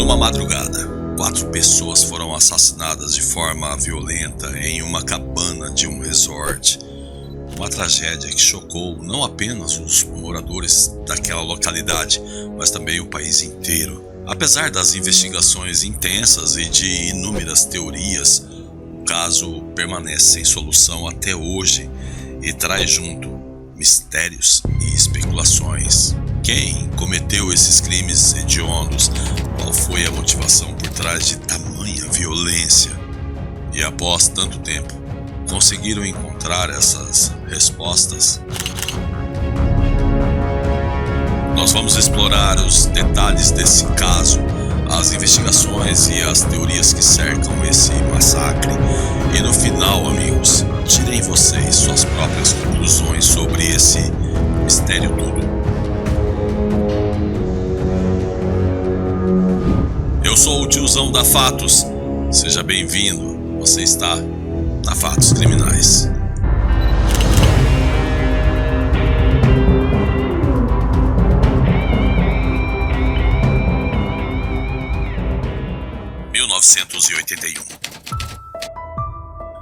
Numa madrugada, 4 pessoas foram assassinadas de forma violenta em uma cabana de um resort. Uma tragédia que chocou não apenas os moradores daquela localidade, mas também o país inteiro. Apesar das investigações intensas e de inúmeras teorias, o caso permanece sem solução até hoje e traz junto mistérios e especulações. Quem cometeu esses crimes hediondos? Qual foi a motivação por trás de tamanha violência? E após tanto tempo, conseguiram encontrar essas respostas? Nós vamos explorar os detalhes desse caso, as investigações e as teorias que cercam esse massacre. E no final, amigos, tirem vocês suas próprias conclusões sobre esse mistério todo. Eu sou o tiozão da Fatos. Seja bem-vindo. Você está na Fatos Criminais.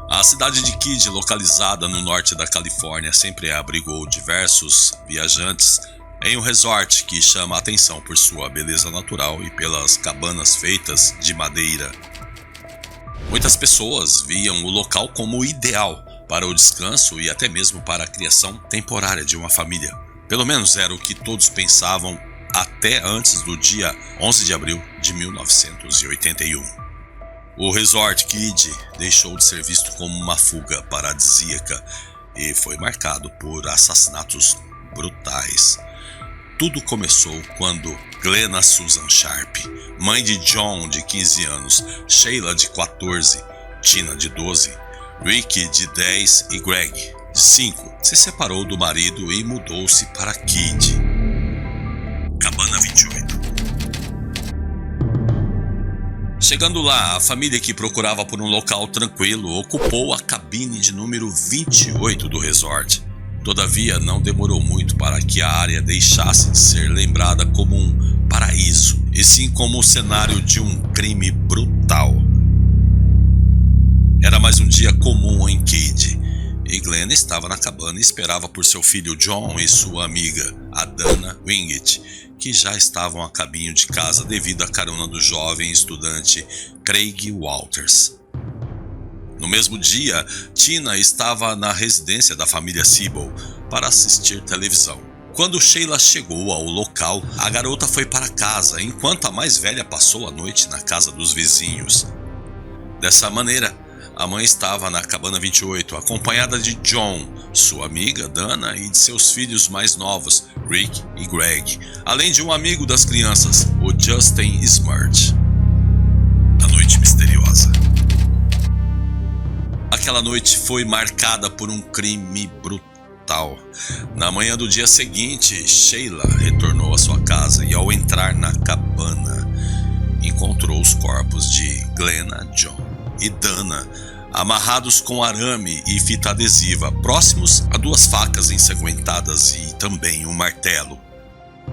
A cidade de Kidd, localizada no norte da Califórnia, sempre abrigou diversos viajantes em um resort que chama a atenção por sua beleza natural e pelas cabanas feitas de madeira. Muitas pessoas viam o local como ideal para o descanso e até mesmo para a criação temporária de uma família. Pelo menos era o que todos pensavam até antes do dia 11 de abril de 1981. O Resort Kidd deixou de ser visto como uma fuga paradisíaca e foi marcado por assassinatos brutais. Tudo começou quando Glenna Susan Sharp, mãe de John, de 15 anos, Sheila, de 14, Tina, de 12, Rick, de 10 e Greg, de 5, se separou do marido e mudou-se para Kidd. Cabana 28. Chegando lá, a família que procurava por um local tranquilo ocupou a cabine de número 28 do resort. Todavia, não demorou muito para que a área deixasse de ser lembrada como um paraíso, e sim como o cenário de um crime brutal. Era mais um dia comum em Kidd, e Glenna estava na cabana e esperava por seu filho John e sua amiga, a Dana Wingate, que já estavam a caminho de casa devido à carona do jovem estudante Craig Walters. No mesmo dia, Tina estava na residência da família Siebel para assistir televisão. Quando Sheila chegou ao local, a garota foi para casa, enquanto a mais velha passou a noite na casa dos vizinhos. Dessa maneira, a mãe estava na cabana 28, acompanhada de John, sua amiga Dana e de seus filhos mais novos, Rick e Greg, além de um amigo das crianças, o Justin Smart. A noite misteriosa. Aquela noite foi marcada por um crime brutal. Na manhã do dia seguinte, Sheila retornou à sua casa e, ao entrar na cabana, encontrou os corpos de Glenna, John e Dana amarrados com arame e fita adesiva, próximos a 2 facas ensanguentadas e também um martelo.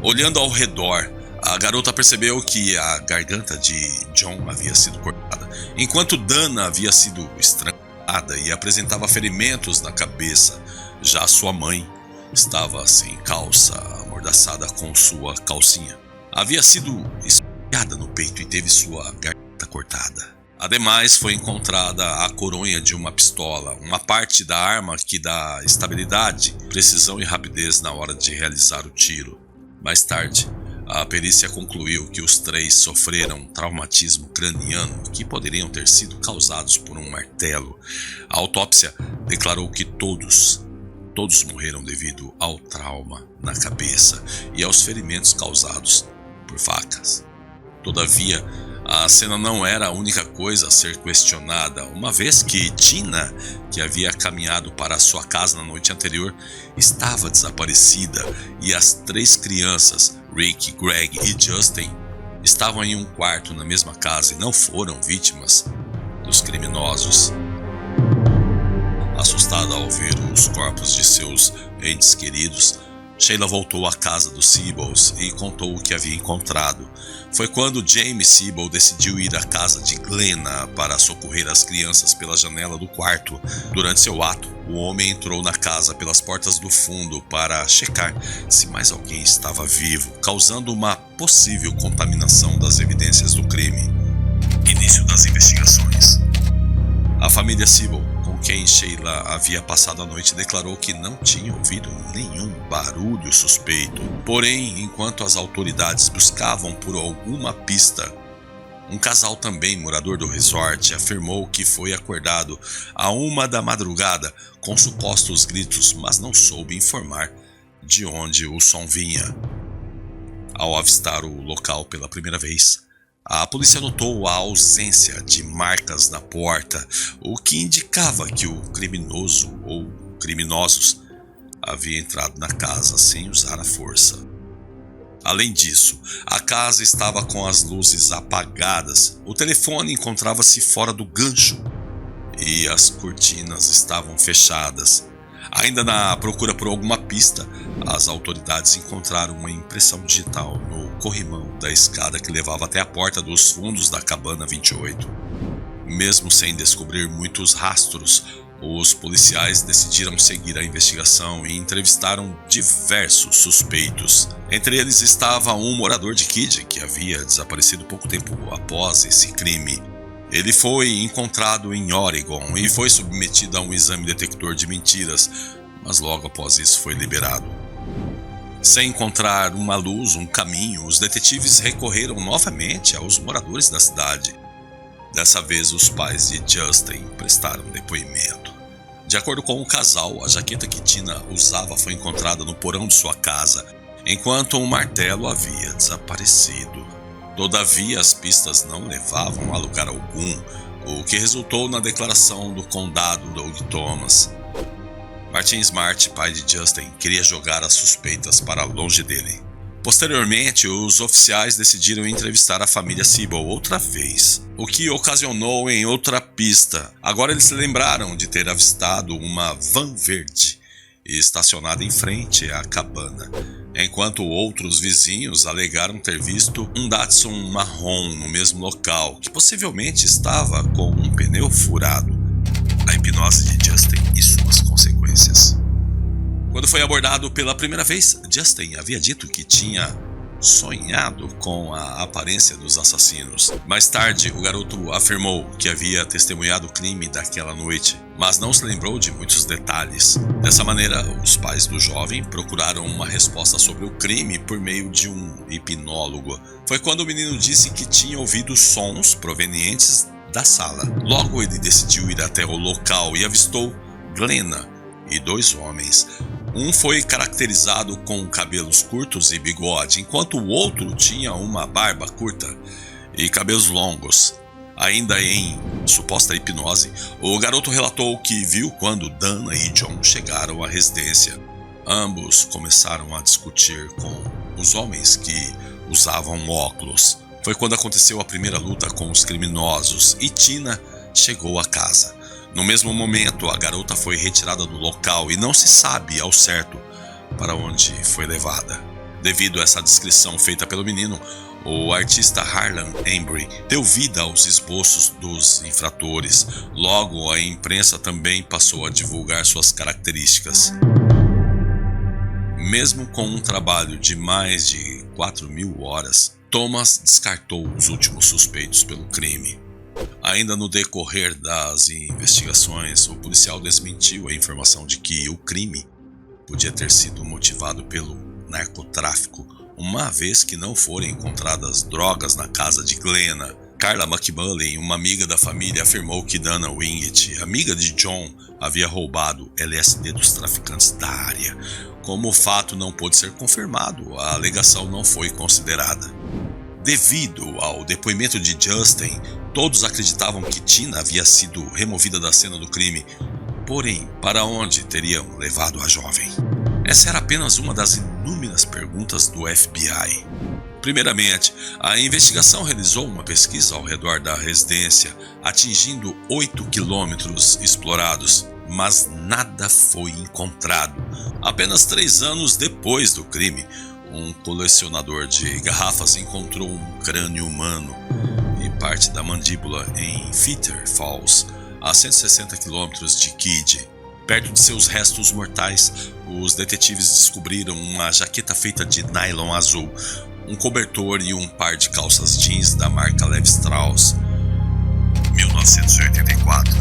Olhando ao redor, a garota percebeu que a garganta de John havia sido cortada, enquanto Dana havia sido estrangulada e apresentava ferimentos na cabeça. Já sua mãe estava sem calça, amordaçada com sua calcinha. Havia sido esfaqueada no peito e teve sua garganta cortada. Ademais, foi encontrada a coronha de uma pistola, uma parte da arma que dá estabilidade, precisão e rapidez na hora de realizar o tiro. Mais tarde, a perícia concluiu que os 3 sofreram traumatismo craniano que poderiam ter sido causados por um martelo. A autópsia declarou que todos morreram devido ao trauma na cabeça e aos ferimentos causados por facas. Todavia, a cena não era a única coisa a ser questionada, uma vez que Tina, que havia caminhado para a sua casa na noite anterior, estava desaparecida e as 3 crianças, Rick, Greg e Justin, estavam em um quarto na mesma casa e não foram vítimas dos criminosos. Assustada ao ver os corpos de seus entes queridos, Sheila voltou à casa dos Seabolds e contou o que havia encontrado. Foi quando James Seabold decidiu ir à casa de Glenna para socorrer as crianças pela janela do quarto. Durante seu ato, o homem entrou na casa pelas portas do fundo para checar se mais alguém estava vivo, causando uma possível contaminação das evidências do crime. Início das investigações. A família Seabold, com quem Sheila havia passado a noite, declarou que não tinha ouvido nenhum barulho suspeito. Porém, enquanto as autoridades buscavam por alguma pista, um casal também morador do resort afirmou que foi acordado à 1 da madrugada com supostos gritos, mas não soube informar de onde o som vinha. Ao avistar o local pela primeira vez, a polícia notou a ausência de marcas na porta, o que indicava que o criminoso ou criminosos havia entrado na casa sem usar a força. Além disso, a casa estava com as luzes apagadas, o telefone encontrava-se fora do gancho e as cortinas estavam fechadas. Ainda na procura por alguma pista, as autoridades encontraram uma impressão digital no corrimão da escada que levava até a porta dos fundos da cabana 28. Mesmo sem descobrir muitos rastros, os policiais decidiram seguir a investigação e entrevistaram diversos suspeitos. Entre eles estava um morador de Kidd que havia desaparecido pouco tempo após esse crime. Ele foi encontrado em Oregon e foi submetido a um exame detector de mentiras, mas logo após isso foi liberado. Sem encontrar uma luz, um caminho, os detetives recorreram novamente aos moradores da cidade. Dessa vez, os pais de Justin prestaram depoimento. De acordo com o casal, a jaqueta que Tina usava foi encontrada no porão de sua casa, enquanto um martelo havia desaparecido. Todavia, as pistas não levavam a lugar algum, o que resultou na declaração do condado Doug Thomas. Martin Smart, pai de Justin, queria jogar as suspeitas para longe dele. Posteriormente, os oficiais decidiram entrevistar a família Seabold outra vez, o que ocasionou em outra pista. Agora eles se lembraram de ter avistado uma van verde estacionada em frente à cabana, enquanto outros vizinhos alegaram ter visto um Datsun marrom no mesmo local, que possivelmente estava com um pneu furado. A hipnose de Justin e suas consequências. Quando foi abordado pela primeira vez, Justin havia dito que tinha sonhado com a aparência dos assassinos. Mais tarde, o garoto afirmou que havia testemunhado o crime daquela noite, mas não se lembrou de muitos detalhes. Dessa maneira, os pais do jovem procuraram uma resposta sobre o crime por meio de um hipnólogo. Foi quando o menino disse que tinha ouvido sons provenientes da sala. Logo, ele decidiu ir até o local e avistou Glenna e 2 homens. Um foi caracterizado com cabelos curtos e bigode, enquanto o outro tinha uma barba curta e cabelos longos. Ainda em suposta hipnose, o garoto relatou que viu quando Dana e John chegaram à residência. Ambos começaram a discutir com os homens que usavam óculos. Foi quando aconteceu a primeira luta com os criminosos e Tina chegou à casa. No mesmo momento, a garota foi retirada do local e não se sabe ao certo para onde foi levada. Devido a essa descrição feita pelo menino, o artista Harlan Embry deu vida aos esboços dos infratores. Logo, a imprensa também passou a divulgar suas características. Mesmo com um trabalho de mais de 4.000 horas, Thomas descartou os últimos suspeitos pelo crime. Ainda no decorrer das investigações, o policial desmentiu a informação de que o crime podia ter sido motivado pelo narcotráfico, uma vez que não foram encontradas drogas na casa de Glenna. Carla McMullen, uma amiga da família, afirmou que Dana Wingate, amiga de John, havia roubado LSD dos traficantes da área. Como o fato não pôde ser confirmado, a alegação não foi considerada. Devido ao depoimento de Justin, todos acreditavam que Tina havia sido removida da cena do crime. Porém, para onde teriam levado a jovem? Essa era apenas uma das inúmeras perguntas do FBI. Primeiramente, a investigação realizou uma pesquisa ao redor da residência, atingindo 8 quilômetros explorados. mas nada foi encontrado. Apenas 3 anos depois do crime, um colecionador de garrafas encontrou um crânio humano e parte da mandíbula em Feather Falls, a 160 km de Kidd. Perto de seus restos mortais, os detetives descobriram uma jaqueta feita de nylon azul, um cobertor e um par de calças jeans da marca Levi Strauss. 1984.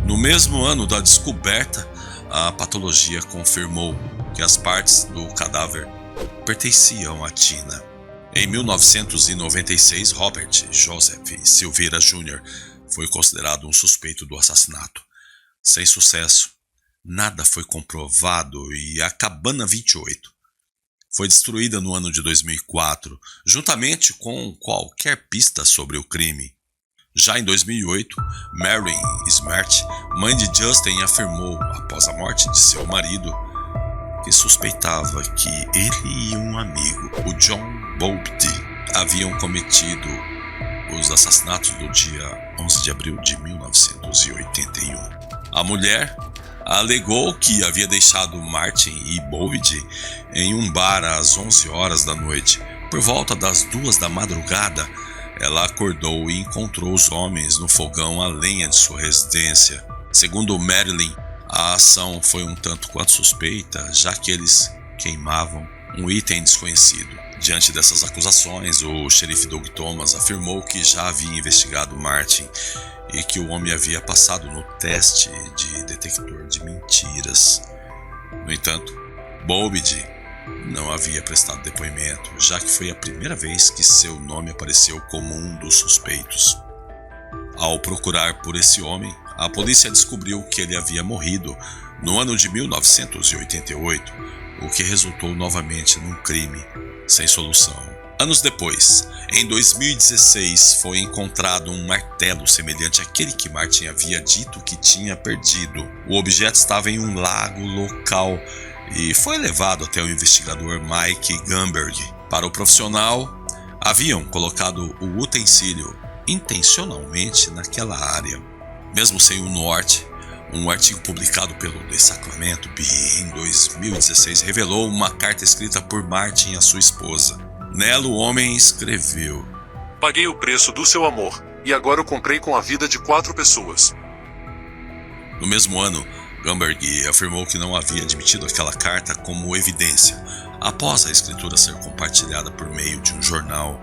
No mesmo ano da descoberta, a patologia confirmou que as partes do cadáver pertenciam a Tina. Em 1996, Robert Joseph Silveira Jr. foi considerado um suspeito do assassinato. Sem sucesso, nada foi comprovado e a Cabana 28 foi destruída no ano de 2004, juntamente com qualquer pista sobre o crime. Já em 2008, Marilyn Smart, mãe de Justin, afirmou, após a morte de seu marido, que suspeitava que ele e um amigo, o John Bowlby, haviam cometido os assassinatos do dia 11 de abril de 1981. A mulher alegou que havia deixado Martin e Bowlby em um bar às 11 horas da noite. Por volta das 2 da madrugada, ela acordou e encontrou os homens no fogão a lenha de sua residência. Segundo Marilyn, a ação foi um tanto quanto suspeita, já que eles queimavam um item desconhecido. Diante dessas acusações, o xerife Doug Thomas afirmou que já havia investigado Martin e que o homem havia passado no teste de detector de mentiras. No entanto, Bowlby não havia prestado depoimento, já que foi a primeira vez que seu nome apareceu como um dos suspeitos. Ao procurar por esse homem, a polícia descobriu que ele havia morrido no ano de 1988, o que resultou novamente num crime sem solução. Anos depois, em 2016, foi encontrado um martelo semelhante àquele que Martin havia dito que tinha perdido. O objeto estava em um lago local e foi levado até o investigador Mike Gumberg. Para o profissional, haviam colocado o utensílio intencionalmente naquela área. Mesmo sem o norte, um artigo publicado pelo The Sacramento Bee em 2016 revelou uma carta escrita por Martin à sua esposa. Nela o homem escreveu: "Paguei o preço do seu amor, e agora o comprei com a vida de 4 pessoas." No mesmo ano, Gumberg afirmou que não havia admitido aquela carta como evidência. Após a escritura ser compartilhada por meio de um jornal,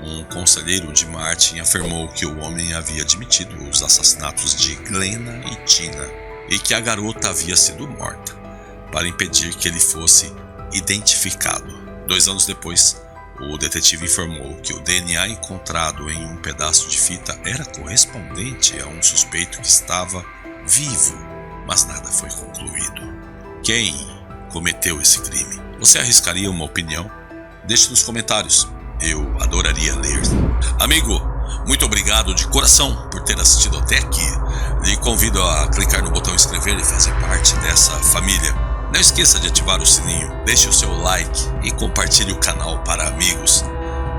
um conselheiro de Martin afirmou que o homem havia admitido os assassinatos de Glenna e Tina e que a garota havia sido morta, para impedir que ele fosse identificado. 2 anos depois, o detetive informou que o DNA encontrado em um pedaço de fita era correspondente a um suspeito que estava vivo, mas nada foi concluído. Quem cometeu esse crime? Você arriscaria uma opinião? Deixe nos comentários, eu adoraria ler. Amigo, muito obrigado de coração por ter assistido até aqui. Lhe convido a clicar no botão inscrever e fazer parte dessa família. Não esqueça de ativar o sininho, deixe o seu like e compartilhe o canal para amigos.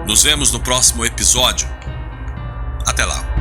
Nos vemos no próximo episódio. Até lá!